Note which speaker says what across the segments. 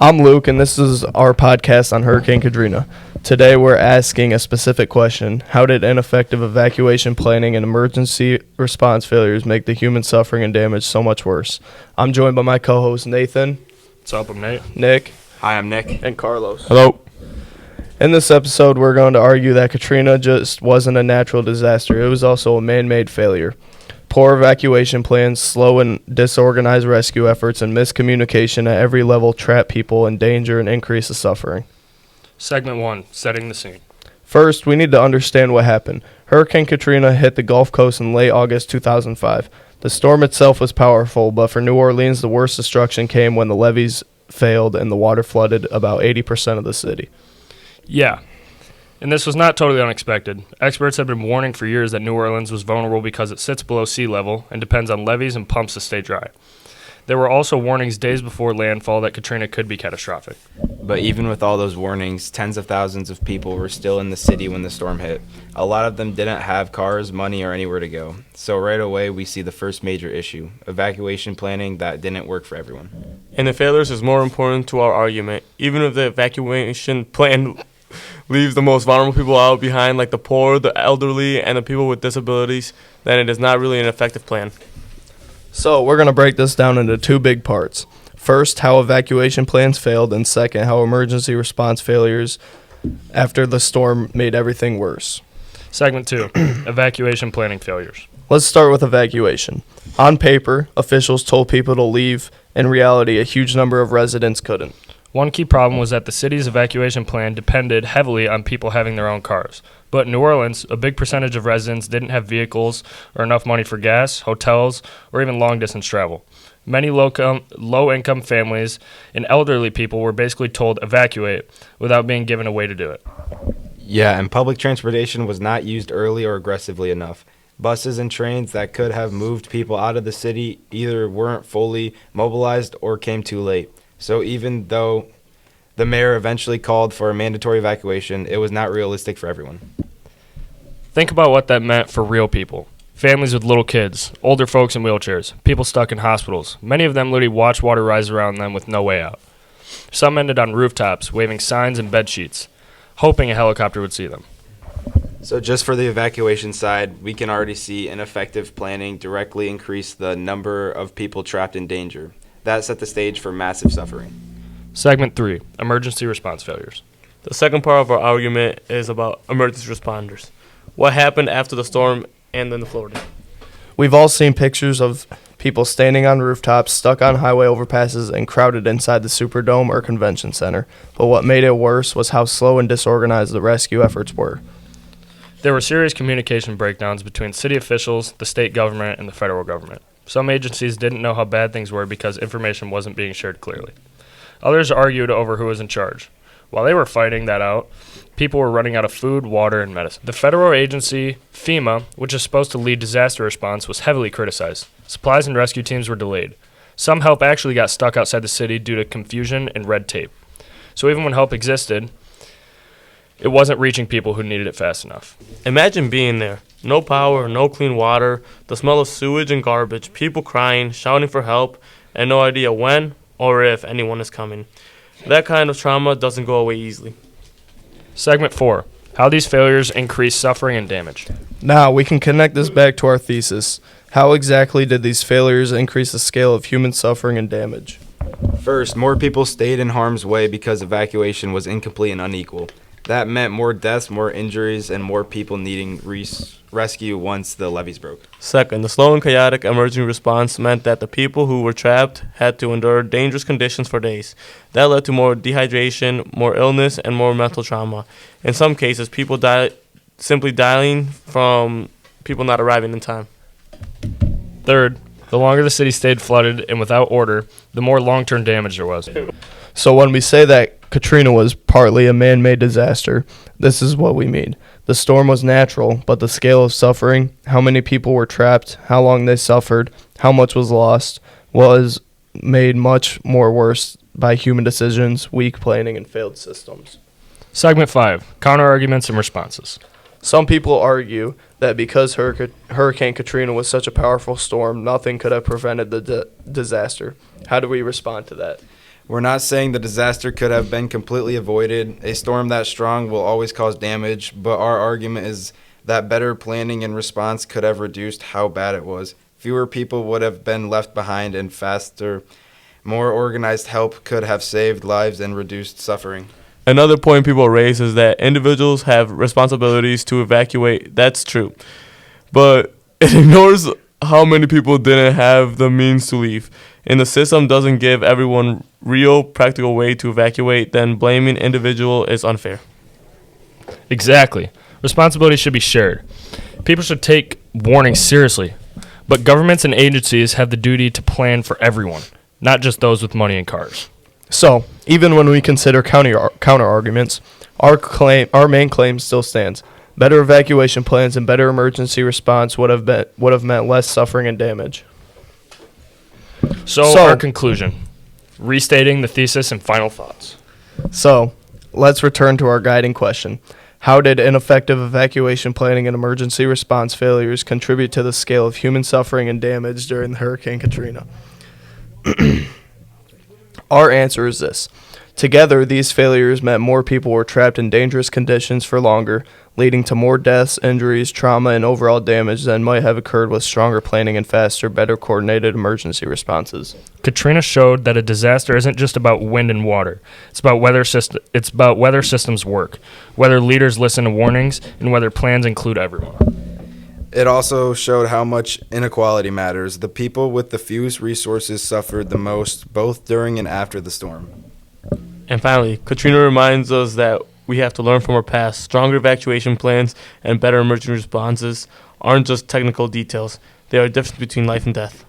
Speaker 1: I'm Luke, and this is our podcast on Hurricane Katrina. Today, we're asking a specific question. How did ineffective evacuation planning and emergency response failures make the human suffering and damage so much worse? I'm joined by my co-host, Nathan.
Speaker 2: What's up, I'm Nate.
Speaker 1: Nick.
Speaker 3: Hi, I'm Nick.
Speaker 1: And Carlos.
Speaker 2: Hello.
Speaker 1: In this episode, we're going to argue that Katrina just wasn't a natural disaster. It was also a man-made failure. Poor evacuation plans, slow and disorganized rescue efforts, and miscommunication at every level trap people in danger and increase the suffering.
Speaker 2: Segment 1, setting the scene.
Speaker 1: First, we need to understand what happened. Hurricane Katrina hit the Gulf Coast in late August 2005. The storm itself was powerful, but for New Orleans, the worst destruction came when the levees failed and the water flooded about 80% of the city.
Speaker 2: Yeah, and this was not totally unexpected. Experts have been warning for years that New Orleans was vulnerable because it sits below sea level and depends on levees and pumps to stay dry. There were also warnings days before landfall that Katrina could be catastrophic.
Speaker 3: But even with all those warnings, tens of thousands of people were still in the city when the storm hit. A lot of them didn't have cars, money, or anywhere to go. So right away, we see the first major issue, evacuation planning that didn't work for everyone.
Speaker 4: And the failures is more important to our argument. Even if the evacuation plan leaves the most vulnerable people out behind, like the poor, the elderly, and the people with disabilities, then it is not really an effective plan.
Speaker 1: So we're going to break this down into two big parts. First, how evacuation plans failed, and second, how emergency response failures after the storm made everything worse.
Speaker 2: Segment 2, evacuation planning failures.
Speaker 1: Let's start with evacuation. On paper, officials told people to leave. In reality, a huge number of residents couldn't.
Speaker 2: One key problem was that the city's evacuation plan depended heavily on people having their own cars. But in New Orleans, a big percentage of residents didn't have vehicles or enough money for gas, hotels, or even long-distance travel. Many low-income families and elderly people were basically told evacuate without being given a way to do it.
Speaker 3: Yeah, and public transportation was not used early or aggressively enough. Buses and trains that could have moved people out of the city either weren't fully mobilized or came too late. So even though the mayor eventually called for a mandatory evacuation, it was not realistic for everyone.
Speaker 2: Think about what that meant for real people. Families with little kids, older folks in wheelchairs, people stuck in hospitals. Many of them literally watched water rise around them with no way out. Some ended on rooftops, waving signs and bed sheets, hoping a helicopter would see them.
Speaker 3: So just for the evacuation side, we can already see ineffective planning directly increase the number of people trapped in danger. That set the stage for massive suffering.
Speaker 2: Segment 3, emergency response failures.
Speaker 4: The second part of our argument is about emergency responders. What happened after the storm and then the flooding?
Speaker 1: We've all seen pictures of people standing on rooftops, stuck on highway overpasses, and crowded inside the Superdome or convention center. But what made it worse was how slow and disorganized the rescue efforts were.
Speaker 2: There were serious communication breakdowns between city officials, the state government, and the federal government. Some agencies didn't know how bad things were because information wasn't being shared clearly. Others argued over who was in charge. While they were fighting that out, people were running out of food, water, and medicine. The federal agency, FEMA, which is supposed to lead disaster response, was heavily criticized. Supplies and rescue teams were delayed. Some help actually got stuck outside the city due to confusion and red tape. So even when help existed, it wasn't reaching people who needed it fast enough.
Speaker 4: Imagine being there. No power, no clean water, the smell of sewage and garbage, people crying, shouting for help, and no idea when or if anyone is coming. That kind of trauma doesn't go away easily.
Speaker 2: Segment 4, how these failures increase suffering and damage.
Speaker 1: Now, we can connect this back to our thesis. How exactly did these failures increase the scale of human suffering and damage?
Speaker 3: First, more people stayed in harm's way because evacuation was incomplete and unequal. That meant more deaths, more injuries, and more people needing rescue once the levees broke.
Speaker 4: Second, the slow and chaotic emergency response meant that the people who were trapped had to endure dangerous conditions for days. That led to more dehydration, more illness, and more mental trauma. In some cases, people died simply dying from people not arriving in time.
Speaker 2: Third, the longer the city stayed flooded and without order, the more long-term damage there was.
Speaker 1: So when we say that Katrina was partly a man-made disaster, this is what we mean. The storm was natural, but the scale of suffering, how many people were trapped, how long they suffered, how much was lost, was made much more worse by human decisions, weak planning, and failed systems.
Speaker 2: Segment 5, counter-arguments and responses.
Speaker 1: Some people argue that because Hurricane Katrina was such a powerful storm, nothing could have prevented the disaster. How do we respond to that?
Speaker 3: We're not saying the disaster could have been completely avoided. A storm that strong will always cause damage, but our argument is that better planning and response could have reduced how bad it was. Fewer people would have been left behind, and faster, more organized help could have saved lives and reduced suffering.
Speaker 4: Another point people raise is that individuals have responsibilities to evacuate. That's true. But it ignores how many people didn't have the means to leave. And the system doesn't give everyone real, practical way to evacuate, then blaming individual is unfair.
Speaker 2: Exactly. Responsibility should be shared. People should take warnings seriously. But governments and agencies have the duty to plan for everyone, not just those with money and cars.
Speaker 1: So, even when we consider counter arguments, our main claim still stands. Better evacuation plans and better emergency response would have meant less suffering and damage.
Speaker 2: So our conclusion, restating the thesis and final thoughts.
Speaker 1: So, let's return to our guiding question. How did ineffective evacuation planning and emergency response failures contribute to the scale of human suffering and damage during Hurricane Katrina? Our answer is this. Together, these failures meant more people were trapped in dangerous conditions for longer, leading to more deaths, injuries, trauma, and overall damage than might have occurred with stronger planning and faster, better coordinated emergency responses.
Speaker 2: Katrina showed that a disaster isn't just about wind and water. It's about whether systems work, whether leaders listen to warnings, and whether plans include everyone.
Speaker 3: It also showed how much inequality matters. The people with the fewest resources suffered the most, both during and after the storm.
Speaker 4: And finally, Katrina reminds us that we have to learn from our past. Stronger evacuation plans and better emergency responses aren't just technical details. They are a difference between life and death.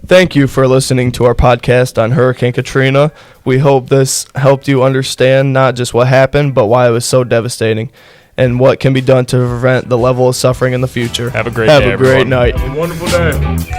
Speaker 1: Thank you for listening to our podcast on Hurricane Katrina. We hope this helped you understand not just what happened, but why it was so devastating, and what can be done to prevent the level of suffering in the future.
Speaker 2: Have a great
Speaker 1: Have
Speaker 2: day,
Speaker 1: a great
Speaker 2: everyone.
Speaker 1: night.
Speaker 4: Have a wonderful day.